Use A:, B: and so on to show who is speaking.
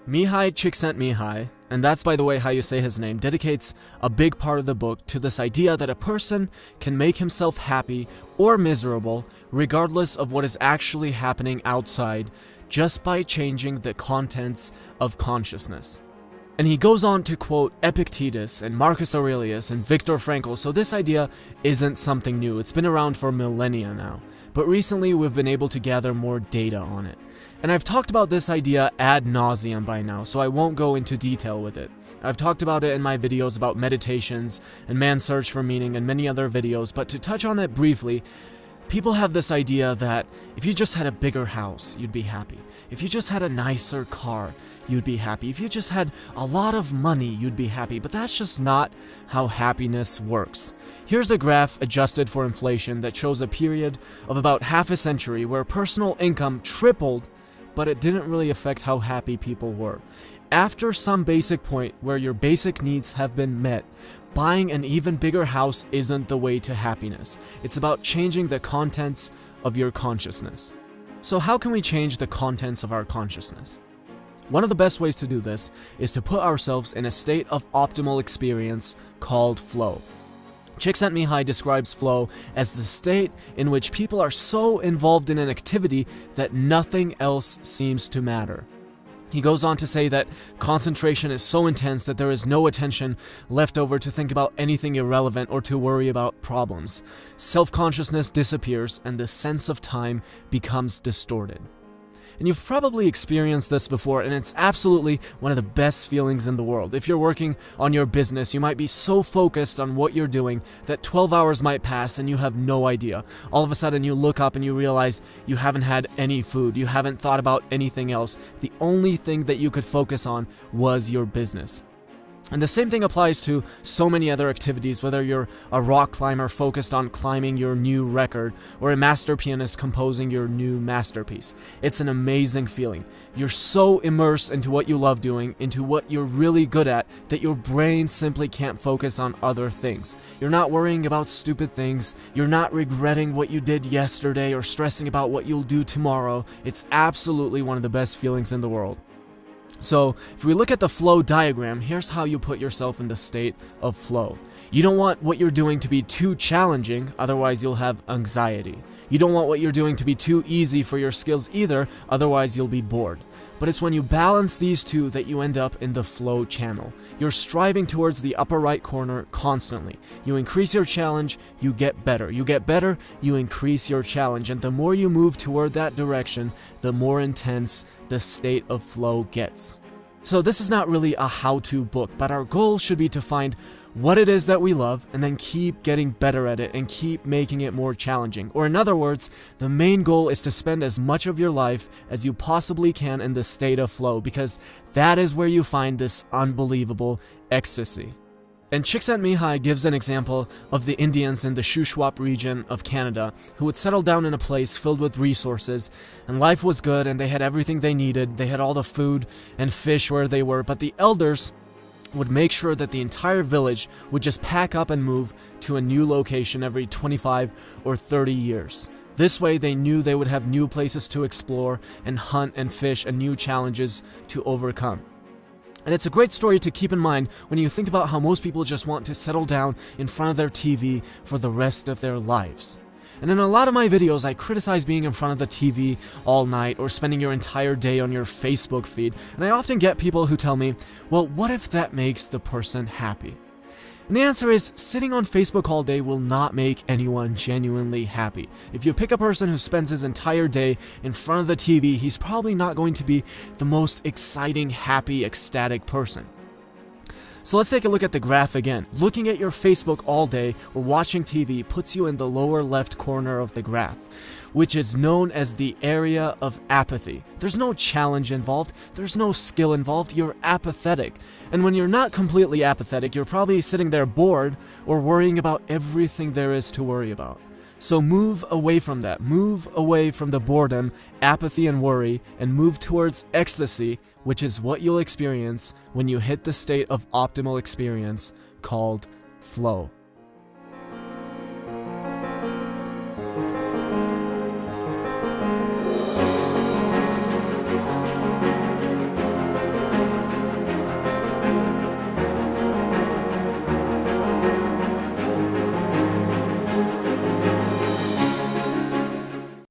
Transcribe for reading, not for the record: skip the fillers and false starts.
A: MIHALY CSIKSZENTMIHALY, and that's by the way how you say his name, dedicates a big part of the book to this idea that a person can make himself happy or miserable regardless of what is actually happening outside just by changing the contents of consciousness. And he goes on to quote Epictetus and Marcus Aurelius and Viktor Frankl, so this idea isn't something new. It's been around for millennia now, but recently we've been able to gather more data on it. And I've talked about this idea ad nauseum by now, so I won't go into detail with it. I've talked about it in my videos about meditations and man's search for meaning and many other videos, but to touch on it briefly, people have this idea that if you just had a bigger house, you'd be happy. If you just had a nicer car, you'd be happy. If you just had a lot of money, you'd be happy. But that's just not how happiness works. Here's a graph adjusted for inflation that shows a period of about half a century where personal income tripled, but it didn't really affect how happy people were. After some basic point where your basic needs have been met, buying an even bigger house isn't the way to happiness. It's about changing the contents of your consciousness. So how can we change the contents of our consciousness? One of the best ways to do this is to put ourselves in a state of optimal experience called flow. CSIKSZENTMIHALY describes flow as the state in which people are so involved in an activity that nothing else seems to matter. He goes on to say that concentration is so intense that there is no attention left over to think about anything irrelevant or to worry about problems. Self-consciousness disappears and the sense of time becomes distorted. And you've probably experienced this before, and it's absolutely one of the best feelings in the world. If you're working on your business, you might be so focused on what you're doing that 12 hours might pass and you have no idea. All of a sudden you look up and you realize you haven't had any food, you haven't thought about anything else. The only thing that you could focus on was your business. And the same thing applies to so many other activities, whether you're a rock climber focused on climbing your new record, or a master pianist composing your new masterpiece. It's an amazing feeling. You're so immersed into what you love doing, into what you're really good at, that your brain simply can't focus on other things. You're not worrying about stupid things, you're not regretting what you did yesterday or stressing about what you'll do tomorrow. It's absolutely one of the best feelings in the world. So, if we look at the flow diagram, here's how you put yourself in the state of flow. You don't want what you're doing to be too challenging, otherwise you'll have anxiety. You don't want what you're doing to be too easy for your skills either, otherwise you'll be bored. But it's when you balance these two that you end up in the flow channel. You're striving towards the upper right corner constantly. You increase your challenge, you get better. You get better, you increase your challenge. And the more you move toward that direction, the more intense the state of flow gets. So this is not really a how-to book, but our goal should be to find what it is that we love and then keep getting better at it and keep making it more challenging. Or in other words, the main goal is to spend as much of your life as you possibly can in the state of flow, because that is where you find this unbelievable ecstasy. And CSIKSZENTMIHALY gives an example of the Indians in the Shuswap region of Canada who would settle down in a place filled with resources, and life was good and they had everything they needed. They had all the food and fish where they were, but the elders would make sure that the entire village would just pack up and move to a new location every 25 or 30 years. This way they knew they would have new places to explore and hunt and fish and new challenges to overcome. And it's a great story to keep in mind when you think about how most people just want to settle down in front of their TV for the rest of their lives. And in a lot of my videos, I criticize being in front of the TV all night or spending your entire day on your Facebook feed. And I often get people who tell me, well, what if that makes the person happy? And the answer is, sitting on Facebook all day will not make anyone genuinely happy. If you pick a person who spends his entire day in front of the TV, he's probably not going to be the most exciting, happy, ecstatic person. So let's take a look at the graph again. Looking at your Facebook all day or watching TV puts you in the lower left corner of the graph, which is known as the area of apathy. There's no challenge involved, there's no skill involved, you're apathetic. And when you're not completely apathetic, you're probably sitting there bored or worrying about everything there is to worry about. So move away from that. Move away from the boredom, apathy, and worry, and move towards ecstasy, which is what you'll experience when you hit the state of optimal experience called flow.